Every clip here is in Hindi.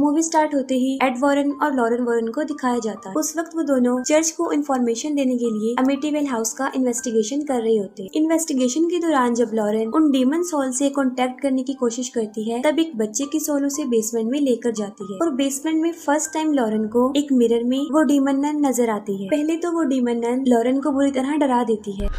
मूवी स्टार्ट होते ही एड वॉरेन और लॉरेन वॉरेन को दिखाया जाता है। उस वक्त वो दोनों चर्च को इन्फॉर्मेशन देने के लिए अमिटीवेल हाउस का इन्वेस्टिगेशन कर रहे होते हैं। इन्वेस्टिगेशन के दौरान जब लॉरेन उन डीमन सोल से कांटेक्ट करने की कोशिश करती है, तब एक बच्चे की सोल उसे बेसमेंट में लेकर जाती है और बेसमेंट में फर्स्ट टाइम लॉरेन को एक मिरर में वो डीमन नन नजर आती है। पहले तो वो डीमन नन लॉरेन को बुरी तरह डरा देती है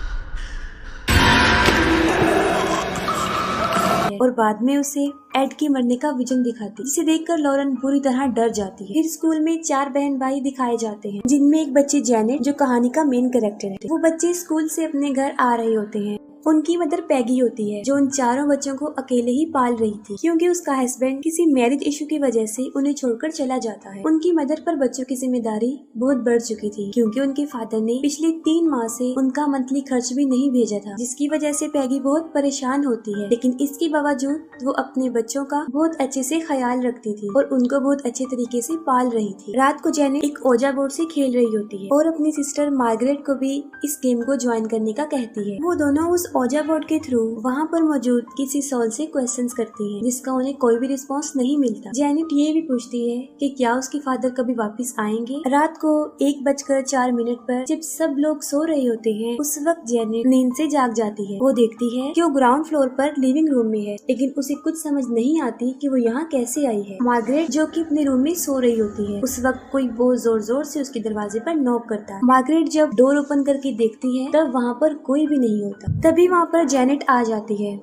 और बाद में उसे एड के मरने का विजन दिखाती है, जिसे देखकर लॉरेन बुरी तरह डर जाती है। फिर स्कूल में 4 बहन भाई दिखाए जाते हैं, जिनमें एक बच्ची जेनेट जो कहानी का मेन कैरेक्टर है। वो बच्चे स्कूल से अपने घर आ रहे होते हैं। उनकी मदर पैगी होती है जो उन चारों बच्चों को अकेले ही पाल रही थी, क्योंकि उसका हस्बैंड किसी मैरिज इशू की वजह से उन्हें छोड़कर चला जाता है। उनकी मदर पर बच्चों की जिम्मेदारी बहुत बढ़ चुकी थी, क्योंकि उनके फादर ने पिछले 3 माह से उनका मंथली खर्च भी नहीं भेजा था, जिसकी वजह से पैगी बहुत परेशान होती है। लेकिन इसके बावजूद वो अपने बच्चों का बहुत अच्छे से ख्याल रखती थी और उनको बहुत अच्छे तरीके से पाल रही थी। रात को जेनेट एक ओजा बोर्ड से खेल रही होती है और अपनी सिस्टर मार्गरेट को भी इस गेम को ज्वाइन करने का कहती है। वो दोनों उस ओजा बोर्ड के थ्रू वहाँ पर मौजूद किसी सोल से क्वेश्चंस करती है, जिसका उन्हें कोई भी रिस्पांस नहीं मिलता। जेनेट ये भी पूछती है कि क्या उसके फादर कभी वापस आएंगे। रात को 1:04 पर जब सब लोग सो रहे होते हैं, उस वक्त जेनेट नींद से जाग जाती है। वो देखती है कि वो ग्राउंड फ्लोर पर लिविंग रूम में है, लेकिन उसे कुछ समझ नहीं आती कि वो यहाँ कैसे आई है। मार्गरेट जो कि अपने रूम में सो रही होती है, उस वक्त कोई बहुत जोर जोर से उसके दरवाजे पर नॉक करता है। मार्गरेट जब डोर ओपन करके देखती है, तब वहाँ पर कोई भी नहीं होता। तभी वहाँ पर जेनेट आ जाती है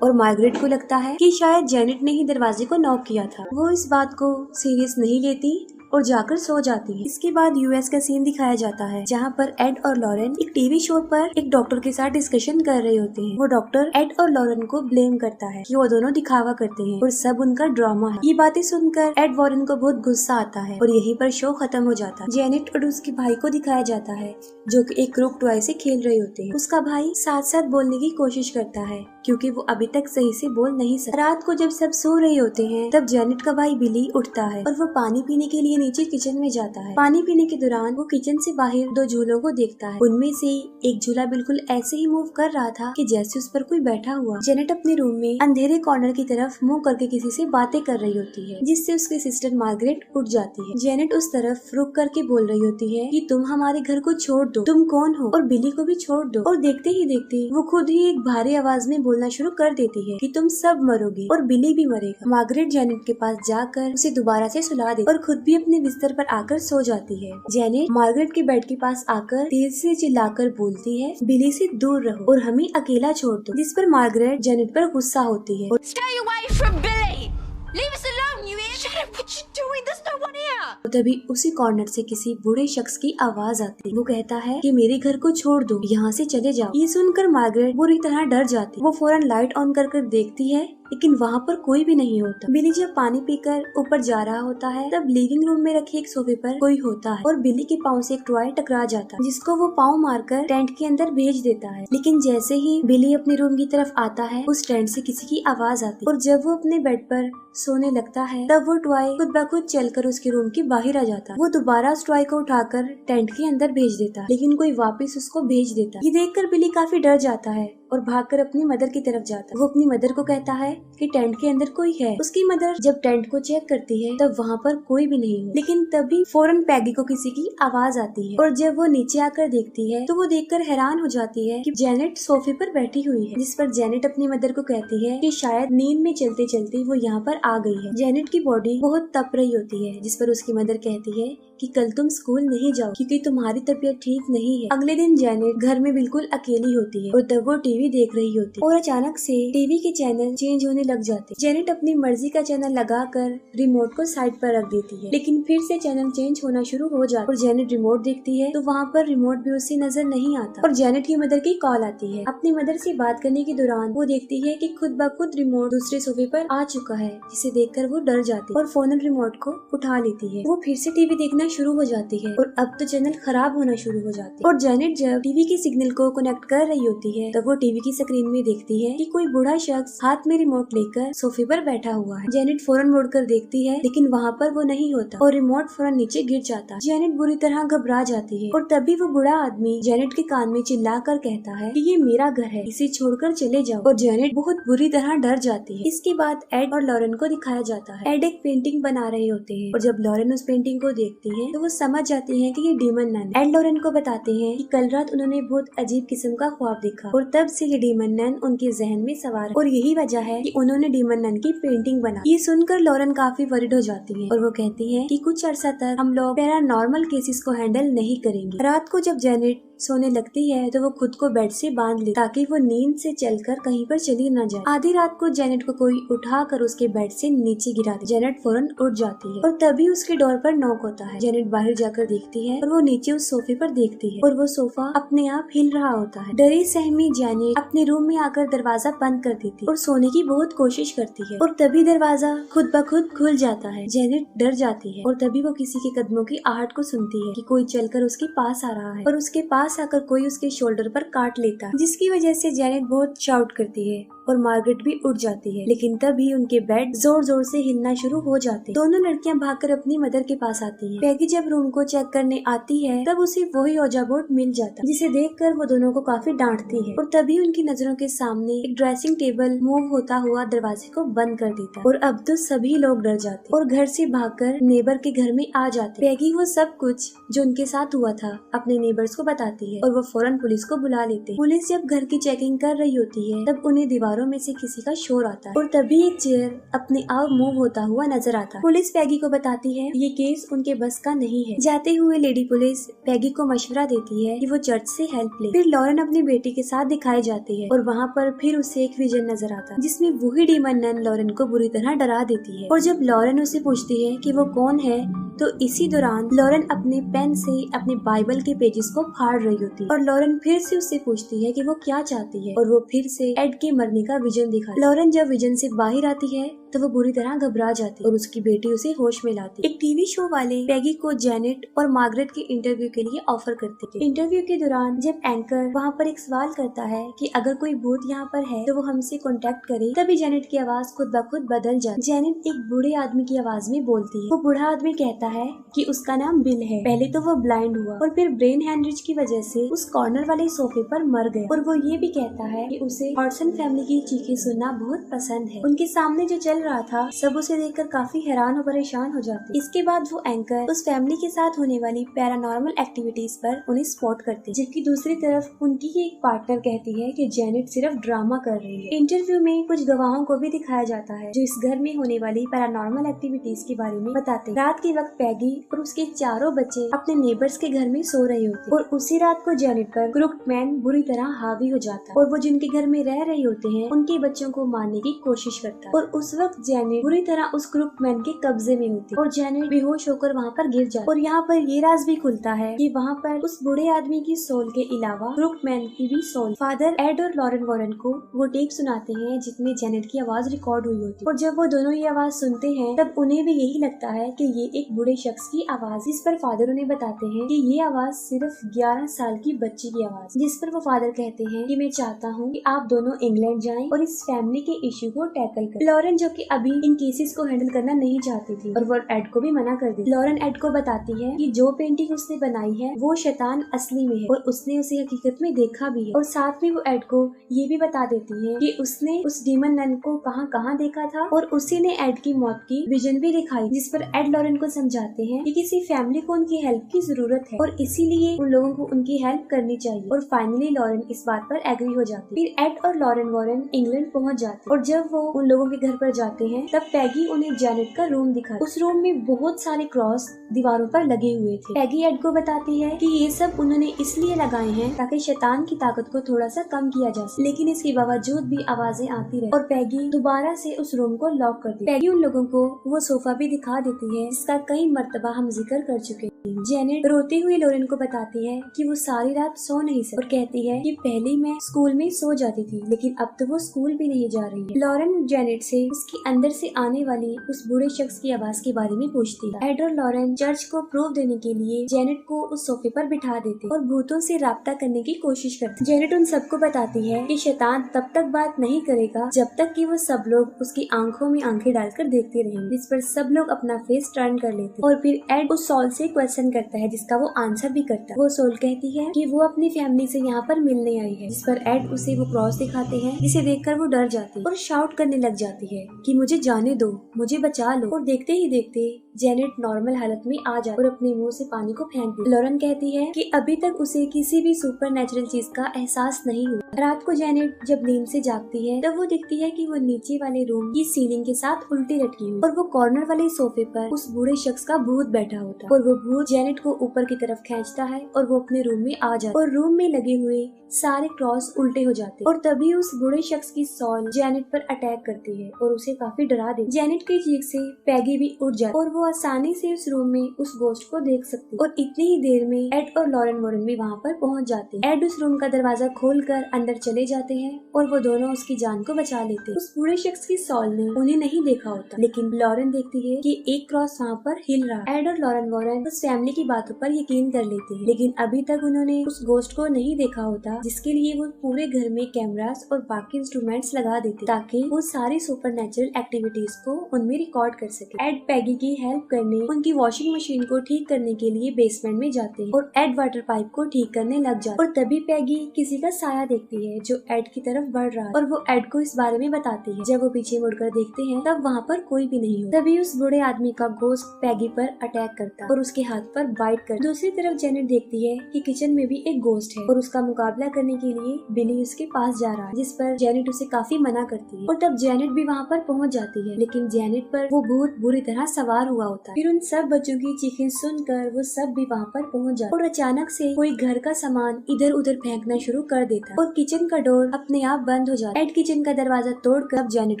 और मार्गरेट को लगता है कि शायद जेनेट ने ही दरवाजे को नॉक किया था। वो इस बात को सीरियस नहीं लेती और जाकर सो जाती है। इसके बाद यूएस का सीन दिखाया जाता है, जहाँ पर एड और लॉरेन एक टीवी शो पर एक डॉक्टर के साथ डिस्कशन कर रहे होते हैं। वो डॉक्टर एड और लॉरेन को ब्लेम करता है कि वो दोनों दिखावा करते हैं और सब उनका ड्रामा है। ये बातें सुनकर एड वॉरेन को बहुत गुस्सा आता है और यहीं पर शो खत्म हो जाता है। जेनेट और उसके भाई को दिखाया जाता है, जो कि एक क्रूक टॉय से खेल रहे होते हैं। उसका भाई साथ साथ बोलने की कोशिश करता है, क्योंकि वो अभी तक सही से बोल नहीं सकता। रात को जब सब सो रहे होते हैं, तब जेनेट का भाई बिली उठता है और वो पानी पीने के लिए नीचे किचन में जाता है। पानी पीने के दौरान वो किचन से बाहर 2 झूलों को देखता है। उनमें से एक झूला बिल्कुल ऐसे ही मूव कर रहा था कि जैसे उस पर कोई बैठा हुआ। जेनेट अपने रूम में अंधेरे कॉर्नर की तरफ मुंह करके किसी से बातें कर रही होती है, जिससे उसकी सिस्टर मार्गरेट उठ जाती है। जेनेट उस तरफ रुक करके बोल रही होती है कि तुम हमारे घर को छोड़ दो, तुम कौन हो, और बिली को भी छोड़ दो। और देखते ही देखते वो खुद ही एक भारी आवाज में बोलना शुरू कर देती है कि तुम सब मरोगे और बिली भी मरेगा। मार्गरेट जेनेट के पास जाकर उसे दोबारा से सुला देती और खुद भी अपने बिस्तर पर आकर सो जाती है। जेनेट मार्गरेट के बेड के पास आकर तेज से चिल्लाकर बोलती है, बिली से दूर रहो और हमें अकेला छोड़ दो, जिस पर मार्गरेट जेनेट पर गुस्सा होती है। Stay away from Billy! Leave us alone, you hear? Shut up! What you doing? There's no one here! तभी उसी कॉर्नर से किसी बूढ़े शख्स की आवाज आती है। वो कहता है कि मेरे घर को छोड़ दो, यहाँ से चले जाओ। ये सुनकर मार्गरेट बुरी तरह डर जाती। वो फौरन लाइट ऑन कर देखती है, लेकिन वहाँ पर कोई भी नहीं होता। बिली जब पानी पीकर ऊपर जा रहा होता है, तब लिविंग रूम में रखे एक सोफे पर कोई होता है और बिली के पाँव से एक टॉय टकरा जाता है, जिसको वो पाँव मारकर टेंट के अंदर भेज देता है। लेकिन जैसे ही बिली अपने रूम की तरफ आता है, उस टेंट से किसी की आवाज आती है और जब वो अपने बेड पर सोने लगता है, तब वो टॉय खुद ब खुद चलकर उसके रूम के बाहर आ जाता है। वो दोबारा उस टॉय को उठाकर टेंट के अंदर भेज देता है, लेकिन कोई वापस उसको भेज देता है। ये देखकर बिली काफी डर जाता है और भागकर अपनी मदर की तरफ जाता है। वो अपनी मदर को कहता है कि टेंट के अंदर कोई है। उसकी मदर जब टेंट को चेक करती है, तब वहाँ पर कोई भी नहीं है। लेकिन तभी फौरन पैगी को किसी की आवाज आती है और जब वो नीचे आकर देखती है, तो वो देखकर हैरान हो जाती है कि जेनेट सोफे पर बैठी हुई है, जिस पर जेनेट अपनी मदर को कहती है कि शायद नींद में चलते चलते वो यहाँ पर आ गई है। जेनेट की बॉडी बहुत तप रही होती है, जिस पर उसकी मदर कहती है कि कल तुम स्कूल नहीं जाओ क्योंकि तुम्हारी तबीयत ठीक नहीं है। अगले दिन जेनेट घर में बिल्कुल अकेली होती है और तब वो टीवी देख रही होती है और अचानक से टीवी के चैनल चेंज होने लग जाते। जेनेट अपनी मर्जी का चैनल लगाकर रिमोट को साइड पर रख देती है, लेकिन फिर से चैनल चेंज होना शुरू हो जाता है और जेनेट रिमोट देखती है तो वहाँ पर रिमोट भी उसे नजर नहीं आता और जेनेट की मदर की कॉल आती है। अपनी मदर से बात करने के दौरान वो देखती है कि खुद ब खुद रिमोट दूसरे सोफे पर आ चुका है, जिसे देखकर वो डर जाती है और फौरन रिमोट को उठा लेती है। वो फिर से टीवी देखना शुरू हो जाती है और अब तो चैनल खराब होना शुरू हो जाती है और जेनेट जब टीवी के सिग्नल को कनेक्ट कर रही होती है, तब वो टीवी की स्क्रीन में देखती है कि कोई बूढ़ा शख्स हाथ में रिमोट लेकर सोफे पर बैठा हुआ है। जेनेट फौरन मुड़कर देखती है, लेकिन वहाँ पर वो नहीं होता और रिमोट फौरन नीचे गिर जाता है। जेनेट बुरी तरह घबरा जाती है और तभी वो बूढ़ा आदमी जेनेट के कान में चिल्लाकर कहता है कि ये मेरा घर है, इसे छोड़कर चले जाओ। और जेनेट बहुत बुरी तरह डर जाती है। इसके बाद एड और लॉरेन को दिखाया जाता है। एड एक पेंटिंग बना रहे होते हैं और जब लॉरेन उस पेंटिंग को देखती है तो वो समझ जाती है कि ये डीमन नन। एड लॉरेन को बताते हैं कि कल रात उन्होंने बहुत अजीब किस्म का ख्वाब देखा और तब से ये डीमन नन उनके जहन में सवार है और यही वजह है कि उन्होंने डीमन नन की पेंटिंग बनाई। ये सुनकर लॉरेन काफी वरिड हो जाती है और वो कहती है कि कुछ अर्सा तक हम लोग पैरानॉर्मल केसेस को हैंडल नहीं करेंगे। रात को जब जेनेट सोने लगती है तो वो खुद को बेड से बांध ले ताकि वो नींद से चलकर कहीं पर चली न जाए। आधी रात को जेनेट को कोई उठाकर उसके बेड से नीचे गिरा दे। जेनेट फौरन उठ जाती है और तभी उसके डोर पर नॉक होता है। जेनेट बाहर जाकर देखती है और वो नीचे उस सोफे पर देखती है और वो सोफा अपने आप हिल रहा होता है। डरी सहमी जेनेट अपने रूम में आकर दरवाजा बंद कर देती और सोने की बहुत कोशिश करती है और तभी दरवाजा खुद ब खुद खुल जाता है। जेनेट डर जाती है और तभी वो किसी के कदमों की आहट को सुनती है कि कोई चलकर उसके पास आ रहा है और उसके पास आकर कोई उसके शोल्डर पर काट लेता है, जिसकी वजह से जेनेट बहुत शाउट करती है और मार्गरेट भी उठ जाती है। लेकिन तभी उनके बेड जोर जोर से हिलना शुरू हो जाते हैं। दोनों लड़कियां भागकर अपनी मदर के पास आती हैं। पैगी जब रूम को चेक करने आती है तब उसे वही ओजा बोर्ड मिल जाता है, जिसे देखकर वो दोनों को काफी डांटती है और तभी उनकी नजरों के सामने एक ड्रेसिंग टेबल मूव होता हुआ दरवाजे को बंद कर देता है और अब तो सभी लोग डर जाते और घर से भागकर नेबर के घर में आ जाते। पैगी वो सब कुछ जो उनके साथ हुआ था अपने नेबर्स को बताती है और वो फौरन पुलिस को बुला लेते हैं। पुलिस जब घर की चेकिंग कर रही होती है तब उन्हें दीवारों में से किसी का शोर आता है और तभी एक चेयर अपने आप मूव होता हुआ नजर आता है। पुलिस पैगी को बताती है ये केस उनके बस का नहीं है। जाते हुए लेडी पुलिस पैगी को मशवरा देती है कि वो चर्च से हेल्प ले। फिर लॉरेन अपनी बेटी के साथ दिखाई जाती है और वहाँ पर फिर उसे एक विजन नजर आता है जिसमें वही डीमन नन लॉरेन को बुरी तरह डरा देती है। और जब लॉरेन उसे पूछती है कि वो कौन है तो इसी दौरान लॉरेन अपने पेन से अपने बाइबल के पेजेस को फाड़ रही होती है और लॉरेन फिर से उससे पूछती है कि वो क्या चाहती है और वो फिर से एड के मरने का विजन दिखा। लॉरेन जब विजन से बाहर आती है तो वो बुरी तरह घबरा जाती है और उसकी बेटी उसे होश में लाती। एक टीवी शो वाले पैगी को जेनेट और मार्गरेट के इंटरव्यू के लिए ऑफर करते थे। इंटरव्यू के दौरान जब एंकर वहाँ पर एक सवाल करता है कि अगर कोई भूत यहाँ पर है तो वो हमसे कांटेक्ट करे, तभी जेनेट की आवाज खुद ब खुद बदल जाती। जेनेट एक बूढ़े आदमी की आवाज में बोलती है। वो बूढ़ा आदमी कहता है कि उसका नाम बिल है। पहले तो वो ब्लाइंड हुआ और फिर ब्रेन हैमरेज की वजह से उस कॉर्नर वाले सोफे पर मर गया और वो ये भी कहता है कि उसे हॉडसन फैमिली की चीखें सुनना बहुत पसंद है। उनके सामने जो चल रहा था सब उसे देखकर काफी हैरान और परेशान हो जाते। इसके बाद वो एंकर उस फैमिली के साथ होने वाली पैरानॉर्मल एक्टिविटीज पर उन्हें स्पॉट करते, जबकि दूसरी तरफ उनकी ही एक पार्टनर कहती है कि जेनेट सिर्फ ड्रामा कर रही है। इंटरव्यू में कुछ गवाहों को भी दिखाया जाता है जो इस घर में होने वाली पैरानॉर्मल एक्टिविटीज के बारे में बताते। रात के वक्त पैगी और उसके चारों बच्चे अपने नेबर्स के घर में सो रहे होते और उसी रात को जेनेट पर क्रूक्ड मैन बुरी तरह हावी हो जाता और वो जिनके घर में रह रहे होते हैं उनके बच्चों को मारने की कोशिश करता और उस वक्त जेनेट बुरी तरह उस क्रूक्ड मैन के कब्जे में होती और जेनेट बेहोश होकर वहाँ पर गिर जाती। और यहाँ पर ये राज भी खुलता है कि वहाँ पर उस बूढ़े आदमी की सोल के अलावा क्रूक्ड मैन की भी सोल। फादर एड और लॉरेन वॉरेन को वो टेप सुनाते हैं जिसमें जेनेट की आवाज रिकॉर्ड हुई होती और जब वो दोनों ये आवाज सुनते हैं तब उन्हें भी यही लगता है कि ये एक बूढ़े शख्स की आवाज। जिस पर फादर उन्हें बताते हैं कि ये आवाज सिर्फ 11 साल की बच्ची की आवाज। जिस पर वो फादर कहते हैं कि मैं चाहता हूँ कि आप दोनों इंग्लैंड जाएं और इस फैमिली के इश्यू को टैकल करें। लॉरेन जो कि अभी इन केसेस को हैंडल करना नहीं चाहती थी और वो एड को भी मना कर दी। लॉरेन एड को बताती है कि जो पेंटिंग उसने बनाई है वो शैतान असली में है और उसने उसे हकीकत में देखा भी है। और साथ में वो एड को ये भी बता देती है कि उसने उस डीमन नन को कहाँ देखा था और उसी ने एड की मौत की विजन भी दिखाई। जिस पर एड लॉरेन को समझाते हैं कि किसी फैमिली को उनकी हेल्प की जरूरत है और इसीलिए उन लोगों को उनकी हेल्प करनी चाहिए। और फाइनली लॉरेन इस बात पर एग्री हो जाती। फिर एड और लॉरेन वॉरेन इंग्लैंड पहुंच जाते और जब वो उन लोगों के घर पर जाते हैं तब पैगी उन्हें जेनेट का रूम दिखाती। उस रूम में बहुत सारे क्रॉस दीवारों पर लगे हुए थे। पैगी एड को बताती है कि ये सब उन्होंने इसलिए लगाए हैं ताकि शैतान की ताकत को थोड़ा सा कम किया जा सके, लेकिन इसके बावजूद भी आवाजें आती रही और पैगी दोबारा से उस रूम को लॉक कर दी। पैगी उन लोगों को वो सोफा भी दिखा देती है जिसका कई मर्तबा हम जिक्र कर चुके हैं। जेनेट रोते हुए लॉरेन को बताती है कि वो सारी रात सो नहीं सकती और कहती है कि पहले मैं स्कूल में सो जाती थी लेकिन अब तो वो स्कूल भी नहीं जा रही है। लॉरेन जेनेट से उसकी उसके अंदर से आने वाली उस बूढ़े शख्स की आवाज के बारे में पूछती है। एड और लॉरेन चर्च को प्रूफ देने के लिए जेनेट को उस सोफे पर बिठा देते और भूतों से राब्ता करने की कोशिश करते। जेनेट उन सबको बताती है कि शैतान तब तक बात नहीं करेगा जब तक कि वो सब लोग उसकी आंखों में आंखें डालकर देखते रहेंगे, जिस पर सब लोग अपना फेस टर्न कर लेते। और फिर एड उस सोल से क्वेश्चन करता है जिसका वो आंसर भी करता है। वो सोल कहती है कि वो अपनी फैमिली से यहाँ पर मिलने आई है, जिस पर एड उसे वो क्रॉस दिखाते हैं, जिसे देखकर वो डर जाती है और शाउट करने लग जाती है कि मुझे जाने दो, मुझे बचा लो। और देखते ही देखते जेनेट नॉर्मल हालत में आ जाती और अपने मुंह से पानी को फेंक देती। लॉरेन कहती है कि अभी तक उसे किसी भी सुपर नेचुरल चीज का एहसास नहीं हुआ। रात को जेनेट जब नींद से जागती है तब वो दिखती है कि वो नीचे वाले रूम की सीलिंग के साथ उल्टी लटकी हुई और वो कॉर्नर वाले सोफे पर उस बूढ़े शख्स का भूत बैठा होता और वो भूत जेनेट को ऊपर की तरफ खींचता है और वो अपने रूम में आ जाता और रूम में लगे हुए सारे क्रॉस उल्टे हो जाते और तभी उस बूढ़े शख्स की सॉल जेनेट पर अटैक करती है और उसे काफी डरा देती। जेनेट की चीख से पैगी भी उठ जाती और वो आसानी से उस रूम में उस गोश्त को देख सकती और इतनी ही देर में एड और लॉरेन वॉरेन भी वहाँ पर पहुँच जाते हैं। एड उस रूम का दरवाजा खोलकर अंदर चले जाते हैं और वो दोनों उसकी जान को बचा लेते हैं। उस बूढ़े शख्स की सॉल ने उन्हें नहीं देखा होता, लेकिन लॉरेन देखती है कि एक क्रॉस वहाँ पर हिल रहा है। एड और लॉरेन वॉरेन उस फैमिली की बातों पर यकीन कर लेते हैं, लेकिन अभी तक उन्होंने उस गोश्त को नहीं देखा होता, जिसके लिए वो पूरे घर में कैमरास और बाकी इंस्ट्रूमेंट्स लगा देते ताकि वो सारी सुपरनैचुरल एक्टिविटीज को उनमें रिकॉर्ड कर सके। एड पैगी की हेल्प करने उनकी वॉशिंग मशीन को ठीक करने के लिए बेसमेंट में जाते हैं और एड वाटर पाइप को ठीक करने लग जाते और तभी पैगी किसी का साया देखती है जो एड की तरफ बढ़ रहा है और वो एड को इस बारे में बताती है। जब वो पीछे मुड़कर देखते हैं तब वहाँ पर कोई भी नहीं हो। तभी उस बूढ़े आदमी का गोश्त पैगी पर अटैक करता और उसके हाथ पर बाइट कर। दूसरी तरफ जेनेट देखती है कि किचन में भी एक गोश्त है और उसका मुकाबला करने के लिए बिली उसके पास जा रहा है, जिस पर जेनेट उसे काफी मना करती है और तब जेनेट भी वहाँ पर पहुँच जाती है, लेकिन जेनेट पर वो भूत बुरी तरह सवार हुआ होता है। फिर उन सब बच्चों की चीखें सुनकर वो सब भी वहाँ पर पहुँच जाते और अचानक से कोई घर का सामान इधर उधर फेंकना शुरू कर देता है और किचन का डोर अपने आप बंद हो जाता है। एड किचन का दरवाजा तोड़कर जेनेट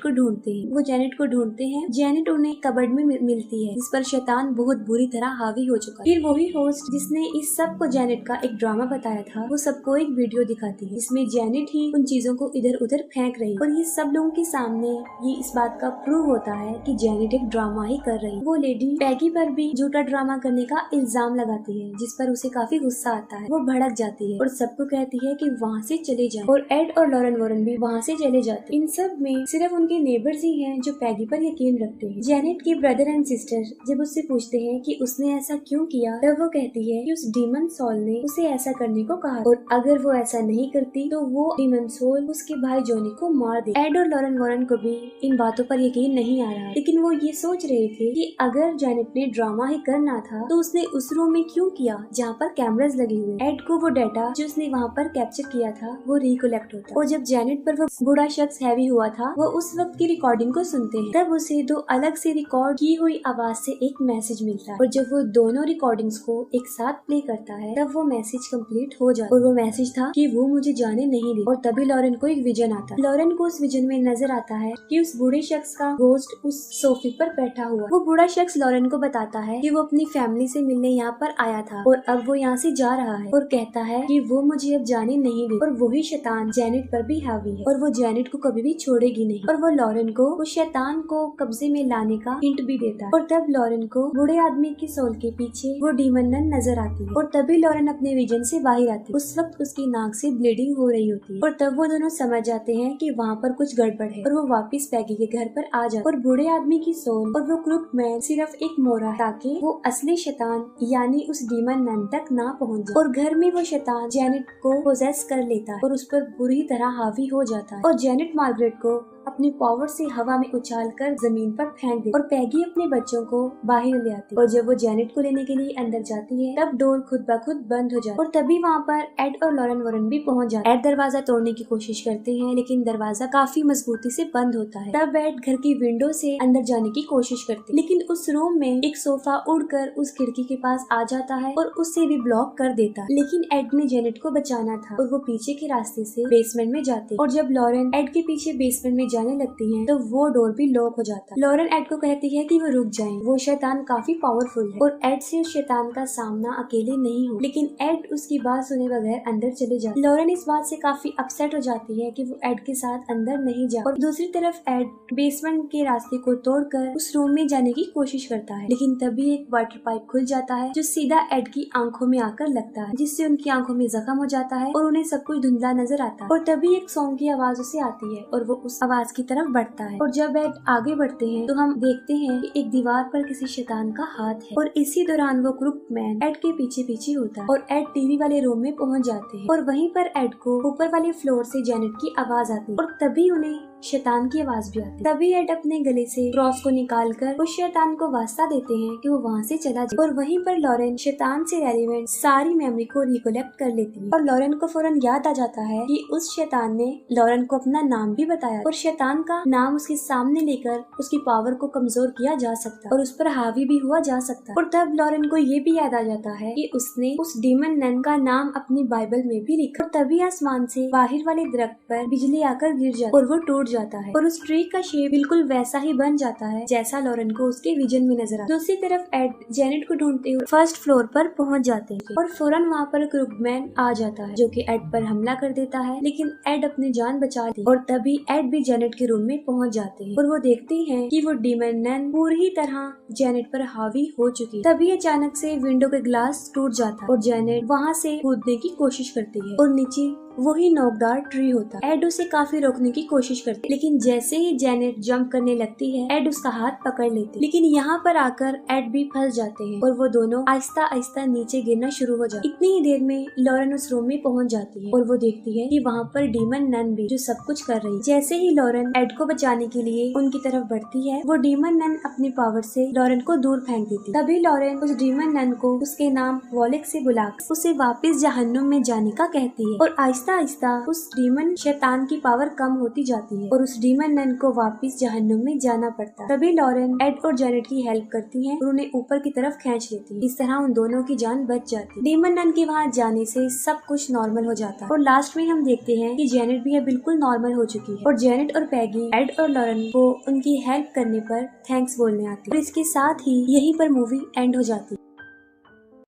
को ढूंढते हैं। वो जेनेट को ढूंढते हैं। जेनेट उन्हें कबर्ड में मिलती है, जिस पर शैतान बहुत बुरी तरह हावी हो चुका है। फिर वही होस्ट जिसने इस सब को जेनेट का एक ड्रामा बताया था, वो सबको एक वीडियो दिखाती है जिसमें जेनेट ही उन चीजों को इधर उधर फेंक रही और ये सब लोगों के सामने ये इस बात का प्रूव होता है कि जेनेट एक ड्रामा ही कर रही है। वो लेडी पैगी पर भी झूठा ड्रामा करने का इल्जाम लगाती है, जिस पर उसे काफी गुस्सा आता है। वो भड़क जाती है और सबको कहती है कि वहाँ से चले जाएं और एड और लॉरेन वॉरेन भी वहाँ से चले जाते। इन सब में सिर्फ उनके नेबर्स ही हैं जो पैगी पर यकीन रखते हैं। जेनेट के ब्रदर एंड सिस्टर जब उससे पूछते हैं कि उसने ऐसा क्यों किया, तब वो कहती है कि उस डीमन सोल ने उसे ऐसा करने को कहा और अगर वो ऐसा नहीं करती तो वो डीमन सोल उसके भाई जोनी को मार दे। एड और लॉरेन वॉरेन को भी इन बातों पर यकीन नहीं आ रहा, लेकिन वो ये सोच रहे थे कि अगर जेनेट ने ड्रामा ही करना था तो उसने उस रूम में क्यों किया जहाँ पर कैमरास लगे हुए। एड को वो डाटा जो उसने वहाँ पर कैप्चर किया था वो रिकलेक्ट होता और जब जेनेट पर वो बूढ़ा शख्स हैवी हुआ था वो उस वक्त की रिकॉर्डिंग को सुनते हैं, तब उसे दो अलग से रिकॉर्ड की हुई आवाज से एक मैसेज मिलता है और जब वो दोनों रिकॉर्डिंग्स को एक साथ प्ले करता है तब वो मैसेज कंप्लीट हो जाता है और वो मैसेज था कि वो मुझे जाने नहीं दे। और तभी लॉरेन को एक विजन आता है। लॉरेन को उस विजन में नजर आता है कि उस बूढ़े शख्स का गोश्त उस सोफे पर बैठा हुआ। वो बूढ़ा शख्स लॉरेन को बताता है कि वो अपनी फैमिली से मिलने यहाँ पर आया था और अब वो यहाँ से जा रहा है और कहता है कि वो मुझे अब जाने नहीं दे और वही शैतान जेनेट पर भी हावी है और वो जेनेट को कभी भी छोड़ेगी नहीं और वो लॉरेन को उस शैतान को कब्जे में लाने का हिंट भी देता है। और तब लॉरेन को बूढ़े आदमी की सोल के पीछे वो डीमन नन नजर आती है और तभी लॉरेन अपने विजन से बाहर आती है। उस वक्त उसकी नाक से ब्लीडिंग हो रही होती है और तब वो दोनों समझ जाते हैं कि वहाँ पर कुछ गड़बड़ है और वो वापस पैगी के घर पर आ जाते और बूढ़े आदमी की सोल और वो क्रूक मैन सिर्फ एक मोरा ताकि वो असली शैतान यानी उस डीमन नन तक ना पहुँच जाए और घर में वो शैतान जेनेट को पोजेस कर लेता है और उस पर बुरी तरह हावी हो जाता है और जेनेट मार्गरेट को अपनी पावर से हवा में उछालकर जमीन पर फेंक देती और पैगी अपने बच्चों को बाहर ले आती और जब वो जेनेट को लेने के लिए अंदर जाती है तब डोर खुद ब खुद बंद हो जाती और तभी वहाँ पर एड और लॉरेन वॉरेन भी पहुँच जाते। एड दरवाजा तोड़ने की कोशिश करते हैं लेकिन दरवाजा काफी मजबूती से बंद होता है। तब एड घर की विंडो से अंदर जाने की कोशिश करती है लेकिन उस रूम में एक सोफा उड़कर उस खिड़की के पास आ जाता है और उससे भी ब्लॉक कर देता है। लेकिन एड ने जेनेट को बचाना था और वो पीछे के रास्ते से बेसमेंट में जाते और जब लॉरेन एड के पीछे बेसमेंट में जाने लगती है तो वो डोर भी लॉक हो जाता है। लॉरेन एड को कहती है कि वो रुक जाएं, वो शैतान काफी पावरफुल है और एड से उस शैतान का सामना अकेले नहीं हो। लेकिन एड उसकी बात सुने बगैर अंदर चले जाता है। लॉरेन इस बात से काफी अपसेट हो जाती है कि वो एड के साथ अंदर नहीं जा, और दूसरी तरफ एड बेसमेंट के रास्ते को तोड़कर उस रूम में जाने की कोशिश करता है। लेकिन तभी एक वाटर पाइप खुल जाता है जो सीधा एड की आंखों में आकर लगता है, जिससे उनकी आंखों में जख्म हो जाता है और उन्हें सब कुछ धुंधला नजर आता है। और तभी एक सॉन्ग की आवाज उसे आती है और वो उस आवाज की तरफ बढ़ता है। और जब एड आगे बढ़ते हैं तो हम देखते हैं कि एक दीवार पर किसी शैतान का हाथ है, और इसी दौरान वो क्रुकमैन एड के पीछे पीछे होता है और एड टीवी वाले रूम में पहुंच जाते हैं। और वहीं पर एड को ऊपर वाले फ्लोर से जेनेट की आवाज आती है और तभी उन्हें शैतान की आवाज भी आती है। तभी एड अपने गले से क्रॉस को निकालकर उस शैतान को वास्ता देते हैं कि वो वहाँ से चला जाए। और वहीं पर लॉरेन शैतान से रेलेवेंट सारी मेमोरी को रिकलेक्ट कर लेती है और लॉरेन को फौरन याद आ जाता है कि उस शैतान ने लॉरेन को अपना नाम भी बताया और शैतान का नाम उसके सामने लेकर उसकी पावर को कमजोर किया जा सकता और उस पर हावी भी हुआ जा सकता। और तब लॉरेन को ये भी याद आ जाता है कि उसने उस डीमन नन का नाम अपनी बाइबल में भी लिखा। और तभी आसमान से बाहर वाले दरख्त पर बिजली आकर गिर जाती और वो टूट जाता है और उस ट्री का शेप बिल्कुल वैसा ही बन जाता है जैसा लॉरेन को उसके विजन में नजर आता। दूसरी तरफ एड जेनेट को ढूंढते हुए फर्स्ट फ्लोर पर पहुंच जाते हैं और फौरन वहाँ पर क्रुकमैन आ जाता है जो कि एड पर हमला कर देता है। लेकिन एड अपनी जान बचा ली और तभी एड भी जेनेट के रूम में पहुंच जाते हैं और वो देखते हैं कि वो डीमन नन पूरी तरह जेनेट पर हावी हो चुकी है। तभी अचानक से विंडो के ग्लास टूट जाता है और जेनेट वहाँ से कूदने की कोशिश करती है और नीचे वही नोकदार ट्री होता है। एड उसे काफी रोकने की कोशिश करती है, लेकिन जैसे ही जेनेट जंप करने लगती है एड उसका हाथ पकड़ लेती है। लेकिन यहाँ पर आकर एड भी फंस जाते हैं और वो दोनों आहिस्ता आहिस्ता नीचे गिरना शुरू हो जाते हैं। इतनी ही देर में लॉरेन उस रूम में पहुंच जाती है और वो देखती है कि वहाँ पर डीमन नन भी जो सब कुछ कर रही है। जैसे ही लॉरेन एड को बचाने के लिए उनकी तरफ बढ़ती है वो डीमन नन अपनी पावर से लॉरेन को दूर फेंक देती है। तभी लॉरेन उस डीमन नन को उसके नाम वॉलेक से बुलाकर उसे वापस जहन्नुम में जाने का कहती है और आहिस्ता आहिस्ता उस डीमन शैतान की पावर कम होती जाती है और उस डीमन नन को वापस जहन्नुम में जाना पड़ता है। तभी लॉरेन एड और जेनेट की हेल्प करती है और उन्हें ऊपर की तरफ खींच लेती है। इस तरह उन दोनों की जान बच जाती है। डीमन नन के वहाँ जाने से सब कुछ नॉर्मल हो जाता है और लास्ट में हम देखते हैं कि जेनेट भी बिल्कुल नॉर्मल हो चुकी है और जेनेट और पैगी एड और लॉरेन को उनकी हेल्प करने पर थैंक्स बोलने आती है। और इसके साथ ही यहीं पर मूवी एंड हो जाती है।